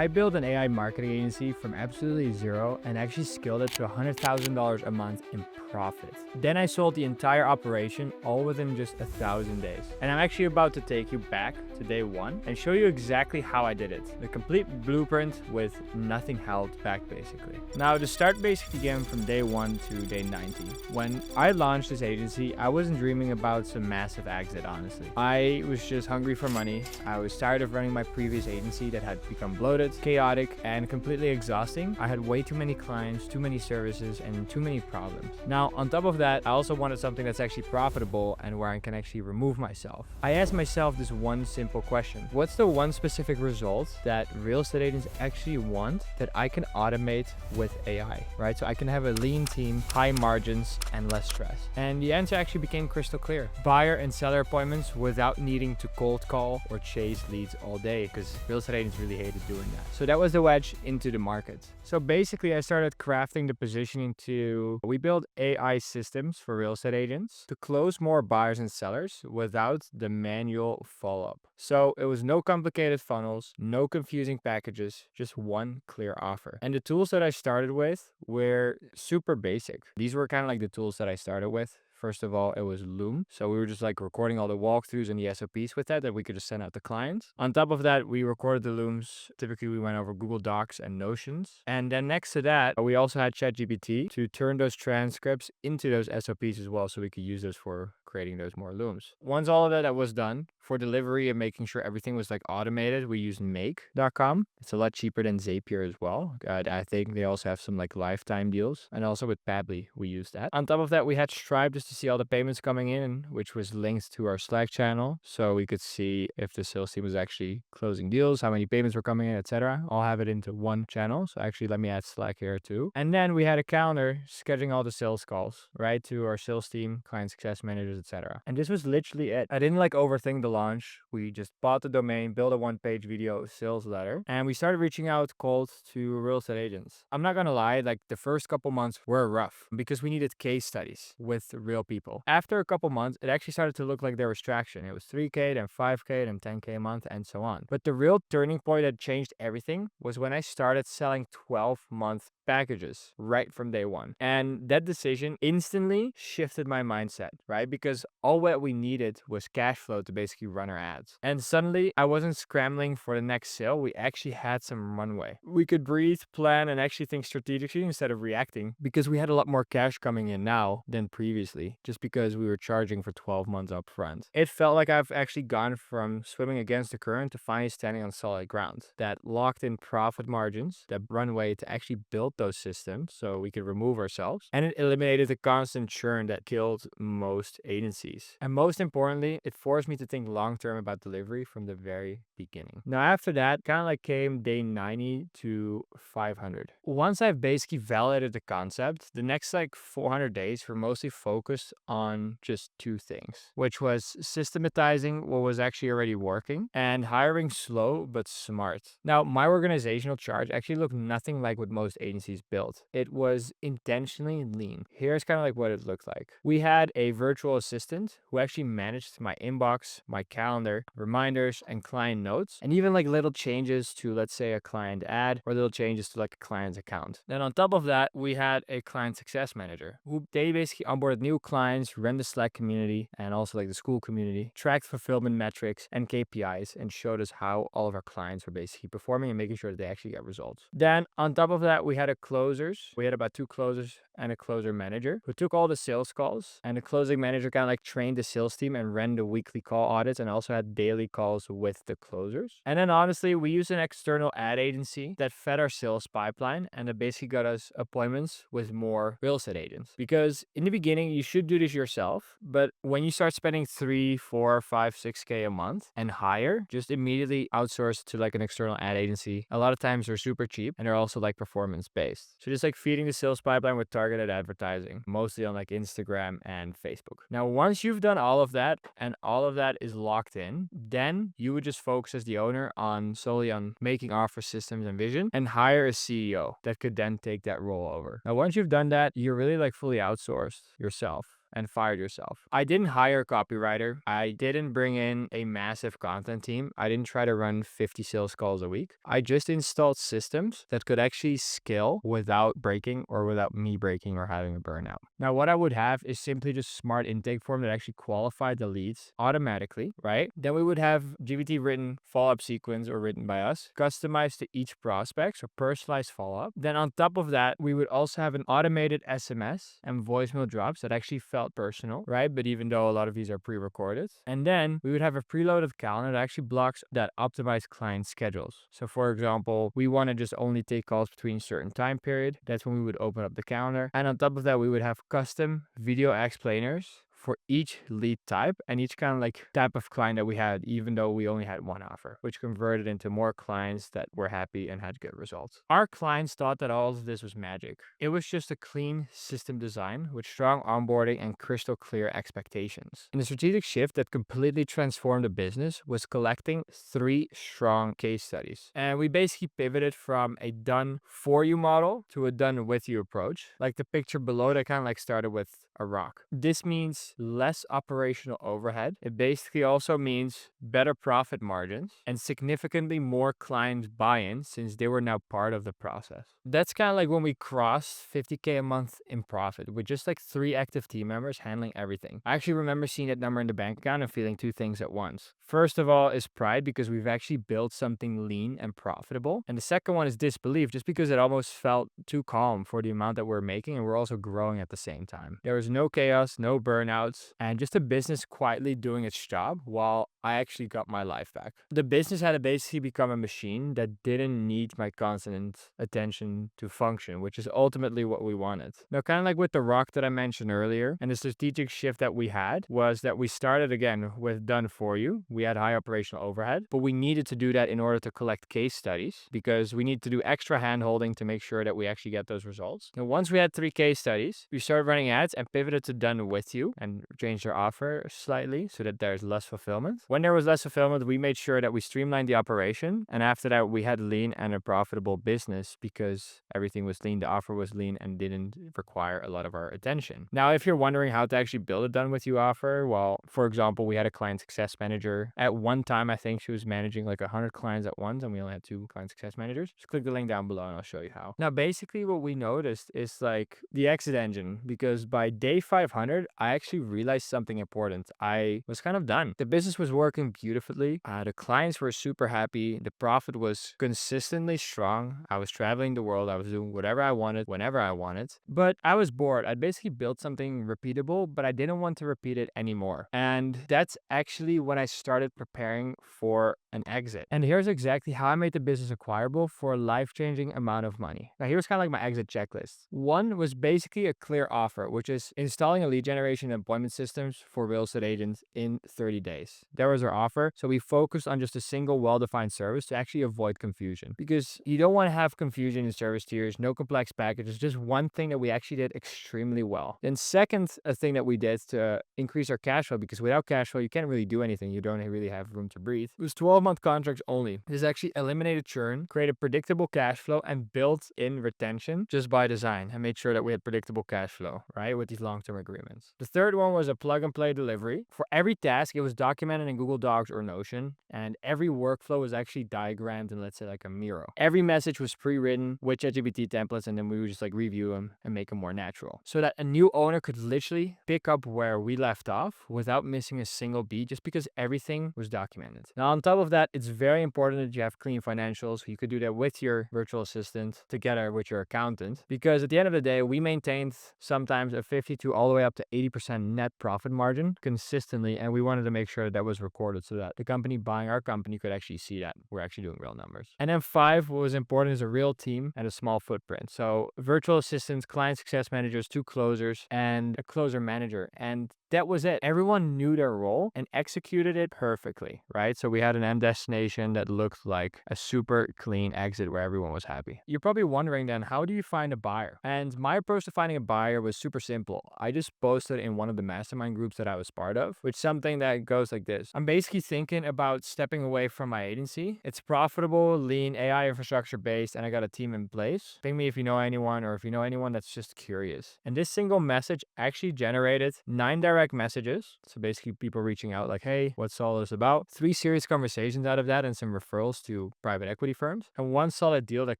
I built an AI marketing agency from absolutely zero and actually scaled it to $100,000 a month in profit. Then I sold the entire operation all within just 1,000 days. And I'm actually about to take you back to day one and show you exactly how I did it. The complete blueprint with nothing held back basically. Now the start basically began from day one to day 90. When I launched this agency, I wasn't dreaming about some massive exit, honestly. I was just hungry for money. I was tired of running my previous agency that had become bloated, chaotic, and completely exhausting. I had way too many clients, too many services, and too many problems. Now, on top of that, I also wanted something that's actually profitable and where I can actually remove myself. I asked myself this one simple question. What's the one specific result that real estate agents actually want that I can automate with AI, right? So I can have a lean team, high margins, and less stress. And the answer actually became crystal clear. Buyer and seller appointments without needing to cold call or chase leads all day, because real estate agents really hated doing that. So that was the wedge into the market. So basically I started crafting the positioning to, we build AI systems for real estate agents to close more buyers and sellers without the manual follow-up. So it was no complicated funnels, no confusing packages, just one clear offer. And the tools that I started with were super basic. These were kind of like the tools that I started with. First of all, it was Loom. So we were just like recording all the walkthroughs and the SOPs with that we could just send out to clients. On top of that, we recorded the Looms. Typically, we went over Google Docs and Notions. And then next to that, we also had ChatGPT to turn those transcripts into those SOPs as well. So we could use those for creating those more Looms. Once all of that was done, for delivery and making sure everything was like automated, we used Make.com. It's a lot cheaper than Zapier as well. I think they also have some like lifetime deals. And also with Pabbly, we used that. On top of that, we had Stripe just to see all the payments coming in, which was linked to our Slack channel. So we could see if the sales team was actually closing deals, how many payments were coming in, etc. I'll have it into one channel. So actually, let me add Slack here too. And then we had a calendar scheduling all the sales calls, right, to our sales team, client success managers, etc. And this was literally it. I didn't like overthink the launch. We just bought the domain, built a one-page video sales letter, and we started reaching out cold to real estate agents. I'm not gonna lie, like the first couple months were rough because we needed case studies with real people. After a couple months, it actually started to look like there was traction. It was 3K, then 5K, then 10K a month, and so on. But the real turning point that changed everything was when I started selling 12-month packages right from day one. And that decision instantly shifted my mindset, right? Because all what we needed was cash flow to basically run our ads. And suddenly I wasn't scrambling for the next sale. We actually had some runway. We could breathe, plan, and actually think strategically instead of reacting because we had a lot more cash coming in now than previously, just because we were charging for 12 months up front. It felt like I've actually gone from swimming against the current to finally standing on solid ground. That locked in profit margins, that runway to actually build those systems so we could remove ourselves. And it eliminated the constant churn that killed most agencies. And most importantly, it forced me to think long-term about delivery from the very beginning. Now, after that, kind of like came day 90 to 500. Once I've basically validated the concept, the next like 400 days were mostly focused on just two things, which was systematizing what was actually already working and hiring slow but smart. Now, my organizational chart actually looked nothing like what most agencies built. It was intentionally lean. Here's kind of like what it looked like. We had a virtual assistant who actually managed my inbox, my calendar, reminders, and client notes, and even like little changes to, let's say, a client ad or little changes to like a client's account. Then on top of that, we had a client success manager who they basically onboarded new clients, ran the Slack community and also like the school community, tracked fulfillment metrics and KPIs, and showed us how all of our clients were basically performing and making sure that they actually got results. Then on top of that, we had a closers. We had about 2 closers and a closer manager who took all the sales calls, and the closing manager kind of like trained the sales team and ran the weekly call audits and also had daily calls with the closers. And then honestly, we used an external ad agency that fed our sales pipeline and that basically got us appointments with more real estate agents. Because in the beginning, you should do this yourself, but when you start spending 3, 4, 5, 6K a month and higher, just immediately outsource to like an external ad agency. A lot of times they're super cheap and they're also like performance based. So just like feeding the sales pipeline with targeted advertising, mostly on like Instagram and Facebook. Now, once you've done all of that and all of that is locked in, then you would just focus as the owner on solely on making offer systems and vision and hire a CEO that could then take that role over. Now, once you've done that, you're really like fully outsourced yourself. and fired yourself. I didn't hire a copywriter. I didn't bring in a massive content team. I didn't try to run 50 sales calls a week. I just installed systems that could actually scale without breaking or without me breaking or having a burnout. Now, what I would have is simply just smart intake form that actually qualified the leads automatically, right? Then we would have GPT written follow-up sequence or written by us, customized to each prospect, so personalized follow-up. Then on top of that, we would also have an automated SMS and voicemail drops that actually felt personal, right? But even though a lot of these are pre-recorded. And then we would have a preloaded calendar that actually blocks that optimized client schedules. So for example, we want to just only take calls between a certain time period. That's when we would open up the calendar. And on top of that, we would have custom video explainers for each lead type and each kind of like type of client that we had, even though we only had one offer, which converted into more clients that were happy and had good results. Our clients thought that all of this was magic. It was just a clean system design with strong onboarding and crystal clear expectations. And the strategic shift that completely transformed the business was collecting 3 strong case studies. And we basically pivoted from a done for you model to a done with you approach. Like the picture below that kind of like started with a rock. This means less operational overhead. It basically also means better profit margins and significantly more client buy-in since they were now part of the process. That's kind of like when we crossed 50K a month in profit with just like 3 active team members handling everything. I actually remember seeing that number in the bank account and feeling 2 things at once. First of all is pride because we've actually built something lean and profitable. And the second one is disbelief just because it almost felt too calm for the amount that we're making and we're also growing at the same time. There was no chaos, no burnouts, and just a business quietly doing its job while I actually got my life back. The business had to basically become a machine that didn't need my constant attention to function, which is ultimately what we wanted. Now, kind of like with the rock that I mentioned earlier, and the strategic shift that we had was that we started again with done for you. We had high operational overhead, but we needed to do that in order to collect case studies because we need to do extra hand holding to make sure that we actually get those results. And once we had 3 case studies, we started running ads and pivoted to done with you and changed our offer slightly so that there's less fulfillment. When there was less fulfillment, we made sure that we streamlined the operation. And after that, we had lean and a profitable business because everything was lean. The offer was lean and didn't require a lot of our attention. Now, if you're wondering how to actually build a done with you offer, well, for example, we had a client success manager. At one time, I think she was managing like 100 clients at once and we only had 2 client success managers. Just click the link down below and I'll show you how. Now, basically what we noticed is like the exit engine because by day 500, I actually realized something important. I was kind of done. The business was working beautifully. The clients were super happy. The profit was consistently strong. I was traveling the world. I was doing whatever I wanted, whenever I wanted. But I was bored. I'd basically built something repeatable, but I didn't want to repeat it anymore. And that's actually when I started preparing for an exit. And here's exactly how I made the business acquirable for a life-changing amount of money. Now, here's kind of like my exit checklist. One was basically a clear offer, which is installing a lead generation and appointment systems for real estate agents in 30 days. That was our offer. So we focused on just a single well-defined service to actually avoid confusion because you don't want to have confusion in service tiers, no complex packages, just one thing that we actually did extremely well. Then second, a thing that we did to increase our cash flow because without cash flow, you can't really do anything. You don't really have room to breathe. It was 12-month contracts only. This actually eliminated churn, created predictable cash flow and built in retention just by design and made sure that we had predictable cash flow, right? With these long-term agreements. The third one was a plug and play delivery. For every task, it was documented in Google Docs or Notion, and every workflow was actually diagrammed in, let's say, like a Miro. Every message was pre-written with ChatGPT templates, and then we would just like review them and make them more natural so that a new owner could literally pick up where we left off without missing a single beat just because everything was documented. Now, on top of that, it's very important that you have clean financials. You could do that with your virtual assistant together with your accountant because at the end of the day, we maintained sometimes a 52 all the way up to 80% net profit margin consistently, and we wanted to make sure that was recorded so that the company buying our company could actually see that we're actually doing real numbers. And then 5, what was important is a real team and a small footprint. So virtual assistants, client success managers, 2 closers, and a closer manager. And that was it. Everyone knew their role and executed it perfectly, right? So we had an end destination that looked like a super clean exit where everyone was happy. You're probably wondering then, how do you find a buyer? And my approach to finding a buyer was super simple. I just posted in one of the mastermind groups that I was part of, which something that goes like this. I'm basically thinking about stepping away from my agency. It's profitable, lean, AI infrastructure based, and I got a team in place. Ping me if you know anyone, or if you know anyone that's just curious. And this single message actually generated 9 direct messages. So basically people reaching out like, hey, what's all this about? 3 serious conversations out of that and some referrals to private equity firms. And 1 solid deal that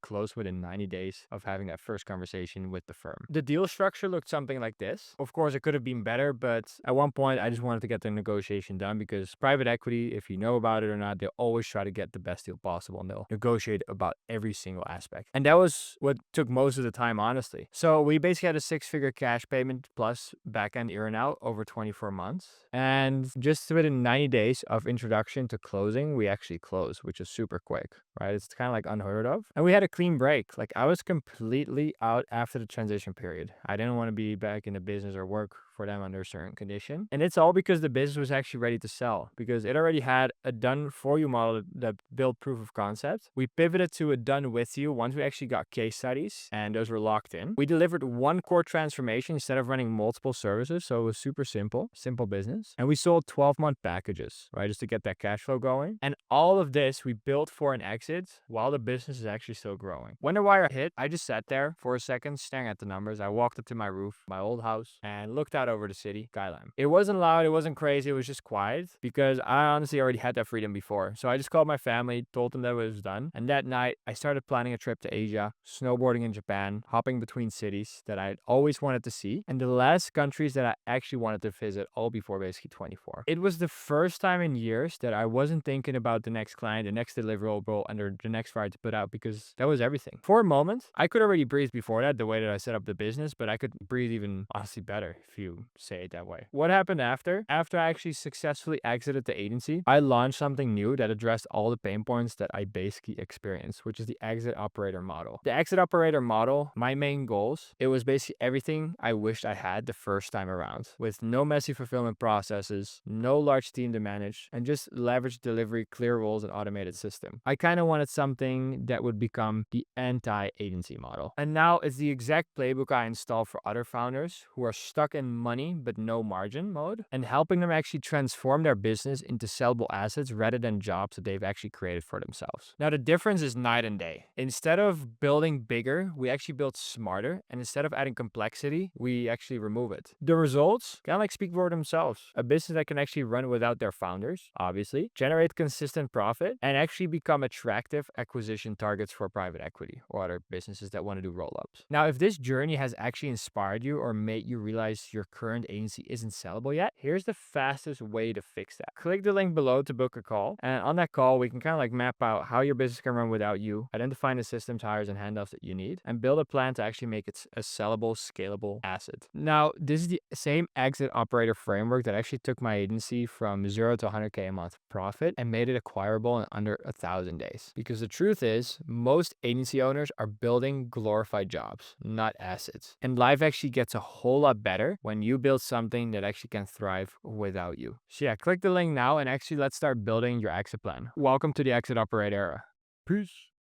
closed within 90 days of having that first conversation with the firm. The deal structure looked something like this. Of course, it could have been better, but at one point I just wanted to get the negotiation done, because private equity, if you know about it or not, they'll always try to get the best deal possible and they'll negotiate about every single aspect. And that was what took most of the time, honestly. So we basically had a 6-figure cash payment plus back-end earn-out over 24 months. And just within 90 days of introduction to closing, we actually closed, which is super quick, right? It's kind of like unheard of. And we had a clean break. Like, I was completely out after the transition period. I didn't want to be back in the business or work for them under a certain condition. And it's all because the business was actually ready to sell, because it already had a done for you model that built proof of concept. We pivoted to a done with you once we actually got case studies and those were locked in. We delivered 1 core transformation instead of running multiple services. So it was super simple business. And we sold 12-month packages, right? Just to get that cash flow going. And all of this we built for an exit while the business is actually still growing. When the wire hit, I just sat there for a second staring at the numbers. I walked up to my roof, my old house, and looked out over the city skyline. It wasn't loud, it wasn't crazy, it was just quiet, because I honestly already had that freedom before. So I just called my family, told them that it was done. And that night I started planning a trip to Asia, snowboarding in Japan, hopping between cities that I'd always wanted to see, and the last countries that I actually wanted to visit, all before basically 24. It was the first time in years that I wasn't thinking about the next client, the next deliverable, and the next fire to put out, because that was everything. For a moment, I could already breathe before that, the way that I set up the business, but I could breathe even honestly better, if you say it that way. What happened after? After I actually successfully exited the agency, I launched something new that addressed all the pain points that I basically experienced, which is the exit operator model. The exit operator model, my main goals, it was basically everything I wished I had the first time around, with no messy fulfillment processes, no large team to manage, and just leverage delivery, clear rules, and automated system. I kind of wanted something that would become the anti-agency model. And now it's the exact playbook I install for other founders who are stuck in money but no margin mode, and helping them actually transform their business into sellable assets rather than jobs that they've actually created for themselves. Now the difference is night and day. Instead of building bigger, we actually build smarter, and instead of adding complexity, we actually remove it. The results kind of like speak for themselves. A business that can actually run without their founders, obviously, generate consistent profit, and actually become attractive acquisition targets for private equity or other businesses that want to do roll-ups. Now, if this journey has actually inspired you or made you realize your current agency isn't sellable yet, here's the fastest way to fix that. Click the link below to book a call, and on that call, we can kind of like map out how your business can run without you, identify the systems, hires, and handoffs that you need, and build a plan to actually make it a sellable, scalable asset. Now, this is the same exit operator framework that actually took my agency from 0 to 100K a month profit and made it acquirable in under 1,000 days. Because the truth is, most agency owners are building glorified jobs, not assets. And life actually gets a whole lot better when you build something that actually can thrive without you. So yeah, click the link now and actually let's start building your exit plan. Welcome to the exit operator era. Peace.